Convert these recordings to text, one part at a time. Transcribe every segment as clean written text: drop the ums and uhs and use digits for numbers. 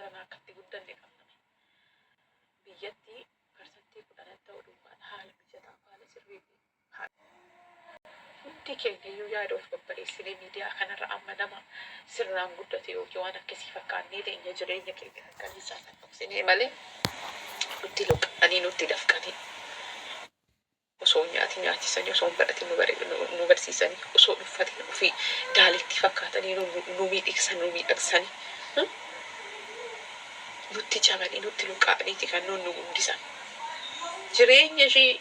jaranaa akkatti guddanne qabna. Biyyatti parsantii 10 ta'uu duwwaan haala mijataa haala sirrii fi hundi keenya iyyuu yaada of babbareessinee miidiyaa kanarra amma nama sirnaan guddate yookiin waan akkasii fakkaannee teenya jireenya keenya kan isaa kan dhoksinee malee nutti luqanii nutti dafqanii osoo nyaatisanii osoo baratin nu barsiisanii osoo uffatin ofii daalitti fakkaatanii nu miidhagsanii nutti cabanii nutti luqaa'aniiti kan nu guddisan. Jireenya ishee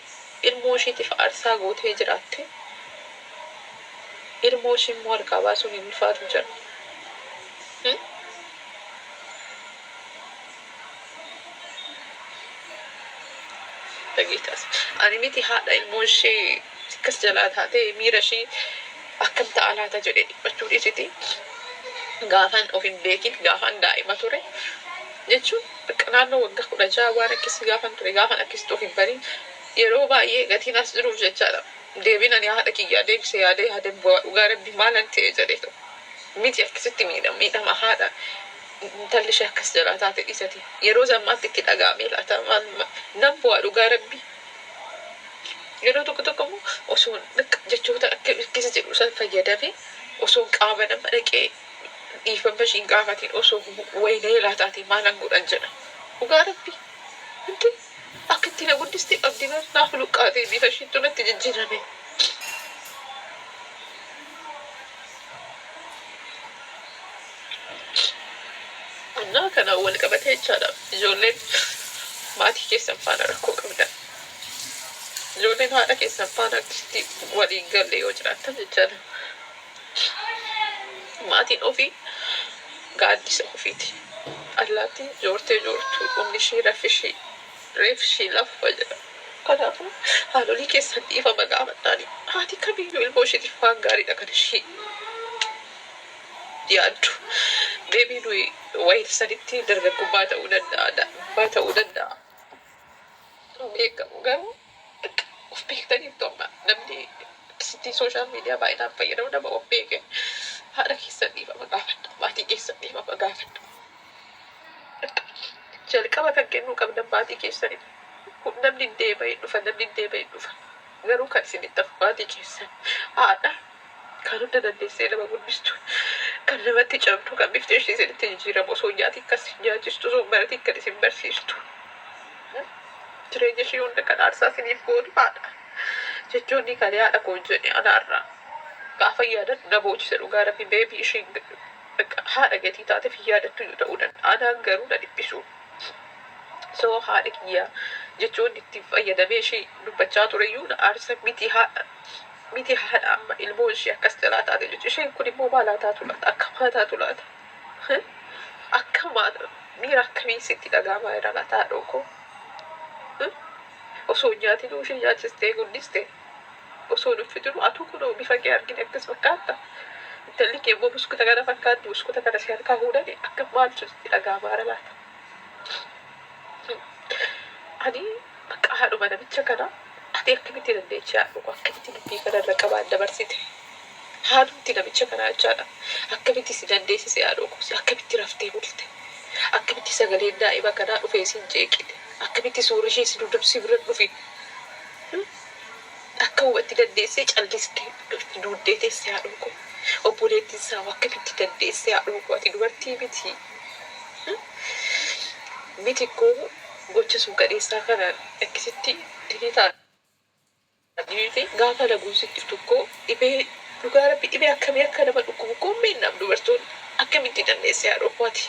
ilmoo isheetiif aarsaa gootee jiraatte ilmoo ishee immoo harkaa baasuun hin ulfaatu jira. Dhageetas ani miti haadha ilmoo ishee akkas jalaa taatee miira ishee akkam ta'a laata jedhee dhiphachuu dhiisiti. Gaafan of hin beekin gaafan daa'ima ture jechuun naannoo waggaa 16 waan akkasii gaafan ture gaafan akkasitti of hin barin yeroo baay'ee gatiin as jiruuf jechaadha. Deebiin ani haadha kiyyaa deebisee yaadeen bu'aa dhugaa rabbi maalan ta'e jedhee ta'u miti akkasitti miidhama haadha intalli ishee akkas jalaa taate dhiisati yeroo zammaatti itti dhagaamee laata nan bu'aa dhugaa rabbi yeroo tokko immoo osoo jechoota akka hirkisa jedhu san fayyadame osoo qaama nama dhaqee dhiifama ishiin gaafatiin osoo waynee laataatiin maalan godhan jedha dhugaa rabbi inti akka itti na guddiste qabdi naaf luqqaatee bifa ishiin tunatti jijjiirame. Annaa kana wal qabatee jechaadha ijoolleen maatii keessan faana rakkoo qabdan. Ijoolleen haadha keessan faana akkasitti waliin galle yoo jiraattan jechaadha. Maatiin ofii gaaddisa ofiiti. Allaattiin joortee joortuu humni ishee raffishee reefshii lafa jedha. Kanaafuu haadholii keessan dhiifama gaafadhaani. Haati kamiyyuu ilmoo isheetiif waan gaariidha kan ishee yaaddu. Deebii nuyi wayita sanitti dargaggummaa ta'uu danda'a, daa'imummaa ta'uu danda'a. Beekamu garuu of beektaniif ta'umma namni akkasitti sooshaal miidiyaa baay'inaan fayyadamu nama of beeke. Haadha keessan dhiifama gaafadha, maatii keessan dhiifama gaafadha. Jalqaba kan kennuu qabdan maatii keessanidha. Namni deebi'ee dhufa. Garuu kan isinitti hafu maatii keessan haadha kan hunda dandeessee nama guddistu, kan namatti cabdu, kan bifti ishee isinitti jijjiiramu osoo nyaati akkas nyaachistu, osoo barati kan isin barsiistu. Jireenya ishee hunda kan aarsaa isiniif gootu haadha. Jechoonni kan haadha koo jedhe anaarraa gaafa yaadatu na boojisa dhugaa rabbi beebii isheen haadha gatii taateef yaadattu yoo ta'uu danda'a. Anaan garuu na dhiphisu. So haadha kiyyaa jechoonni itti fayyadamee ishee dubbachaa tureyyuu na aarsa miti haadha amma ilmoo ishee akkas jalaa taate jechuudha. Isheen kun immoo maalaa taatu laata? Akkamaa taatu laata? Akkamaa miira akkamii sitti dhagaamaa jira laata haadhoo koo? Osoo nyaatinuu ishee nyaachistee guddistee osoo nuffitinu atuu kunoo bifa kee argine akkas fakkaatta. Intalli kee immoo buskuta kana fakkaatti buskuta kana si harkaa fuudhani akka maaltu sitti dhagaamaa jira laata? Ani bakka haadhuma namicha kana ati akkamitti dandeechi haadhu akkamitti dubbii kanarra qabaan dabarsite? Haadhumti namicha kanaa jechaadha. Akkamitti si dandeessise haadhoo kuusi? Akkamitti raftee bulte? Akkamitti sagaleen daa'ima kanaa dhufee siin jeeqite? Akkamitti suurri ishee si dudubsi bira dhufi? Akka hubatti dandeessee callistee duuddee teessee haadhoo koo. Obboleettiin isaa akkamitti dandeessee haadhoo koo ati dubartii miti? Miti koo gocha sun gadheessaa kana akkasitti diriitaan gaafa laguun sitti tokko dhibee dhugaa rabbi dhibee akkamii akka nama dhukkubu koomeen nam dubartoonni akkamitti dandeessee haadhoo koo ati?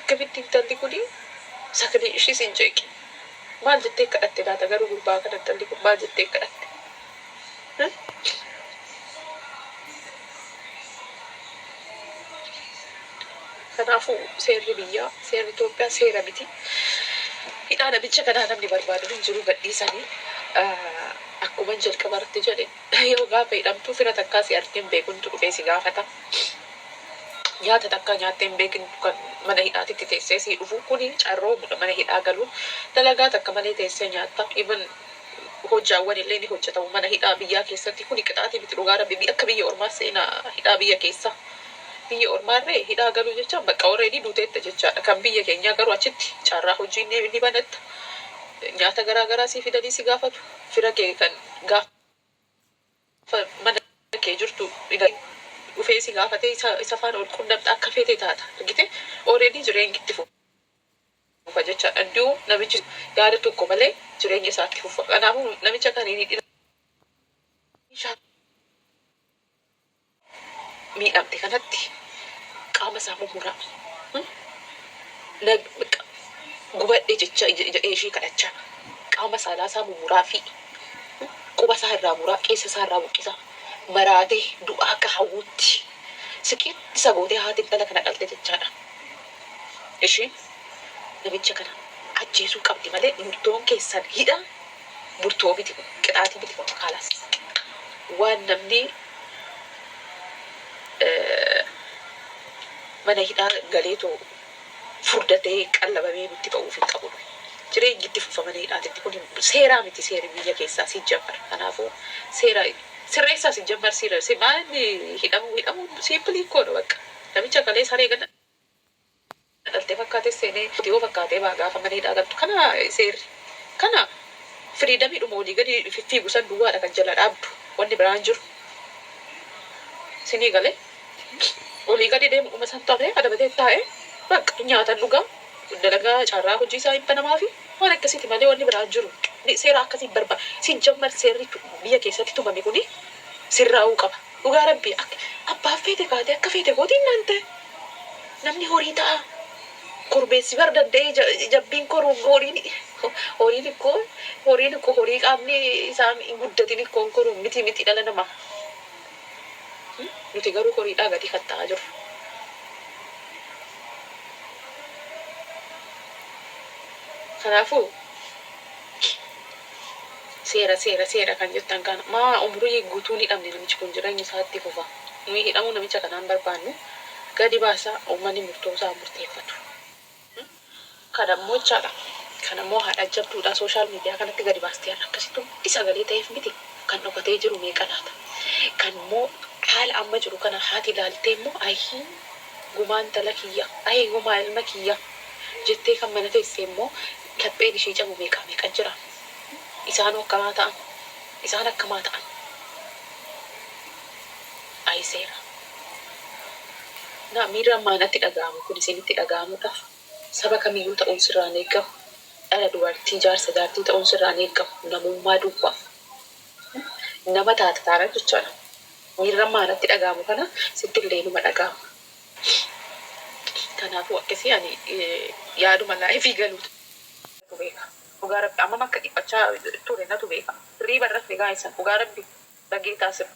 Akkamitti intalli kuni sagalee ishee siin jeeqe? Maal jettee kadhatte laata garuu gurbaa kana intalli kun maal jettee kadhatte? Kanaafuu seerri biyyaa seerri Itoophiyaa seera miti. Hidhaa namicha kanaa namni barbaadu hin jiru gadhiisanii akkuma jalqaba irratti jedhe yoo gaafa hidhamtuu fira takkaa si argee hin beekuntu dhufee si gaafata. Nyaata takka nyaattee hin beekin kan mana hidhaatitti teessee si dhufu kuni carroomudha mana hidhaa galuun dalagaa takka malee teessee nyaatta. Even hojjaawwan illee ni hojjetamu mana hidhaa biyyaa keessatti kuni qixaatii miti dhugaa rabbi akka biyya ormaa seenaa hidhaa biyya keessa. biyya ormaarree hidhaa galuu jecha bakka already duuteetta jechaadha. Kan biyya keenyaa garuu achitti carraa hojii ni banatta. Nyaata garaa si fidanii si gaafatu. Fira kee kan gaafa mana kee jirtu dhufee si gaafatee isa faana ol qunnamta akka feete taata. Argite already jireenyi itti fufa jechaadha. Iddoo namichi yaada tokko malee jireenya isaatti fufa. Kanaafuu namicha kan inni miidhamte kanatti qaama isaa mummuraa. Gubadhe jecha ishee kadhachaa qaama saalaa isaa mummuraa fi quba isaa irraa muraa keessa isaa irraa buqqisa maraatee du'aa akka hawwutti siqiitti isa gootee haati intala kana dhalte jechaadha. Isheen namicha kana ajjeesuu qabdi malee murtoon keessan hidha murtoo miti qixaatii miti kaalas waan namni mana hidhaa galeetoo furdatee qallabamee nutti ba'uuf hin qabu. Jireenyi itti fufa mana hidhaatitti kun seeraa miti seerri biyya keessaa si jammar. Kanaafuu seera sirreessaa si jammar si maanni hidhamu siippilii koodha bakka. Namicha kalee saree gana dhaltee fakkaatee seenee yoo fakkaatee baa gaafa mana hidhaa galtu kana seerri kana firiidamii dhuma olii gadi fiigu san duwwaadha kan jala dhaabdu wanni biraan jiru. Sinii galee olii gadi deemu dhuma san taa'ee adabatee taa'ee bakka nyaatan dhugaa dalagaa carraa hojii isaa hin banamaa fi waan akkasitti malee wanni biraan jiru. Seera akkasii barbaada. Si jammar seerri biyya keessatti tumame kuni sirraa'uu qaba. Dhugaa rabbii abbaan feete kaatee akka feete gootiin naan ta'e namni horii ta'a. Korbeessi bar danda'ee jabbiin koruun horiin ikkoo horii qaamni isaa hin guddatin ikkoon koruun miti dhala namaa. Nuti garuu horiidhaa gadi kan ta'aa jiru. Kanaafuu seera kan jettan kana maa umurii guutuu ni dhabne namichi kun jireenya isaatti fufa. Nuyi hidhamuu namicha kanaan barbaannu gadi baasaa uummanni murtoo isaa murteeffatu. Kanammoo jechaadha. Kanammoo haadha jabduudha sooshaal miidiyaa kanatti gadi baastee akkasitti isa galee ta'eef miti kan dhokatee jiru meeqa laata. Kanammoo haala amma jiru kana haati ilaaltee immoo ayii gumaan tala kiyya ayii gumaa ilma kiyya jettee kan mana teessee immoo lapheen ishee cabu meeqa jira. Isaan akkamaa ta'an. Ayi seera. Miira maanatti dhaga'amu kun isinitti dhaga'amuudhaaf saba kamiyyuu ta'uun sirraan eeggamu. Dhala dubartii jaarsa jaartii ta'uun sirraan eeggamu. Namummaa duwwaaf. Nama taataaran jechaadha. Miira maanatti dhaga'amu kana sitti illee numa dhaga'ama. Kanaafuu akkasii ani yaaduma laayifii galuutu beeka. Dhugaa rabbi amma akka dhiphachaa ture natu beeka. Riiba irratti gaa'eessan dhugaa rabbi dhageetaa sirba.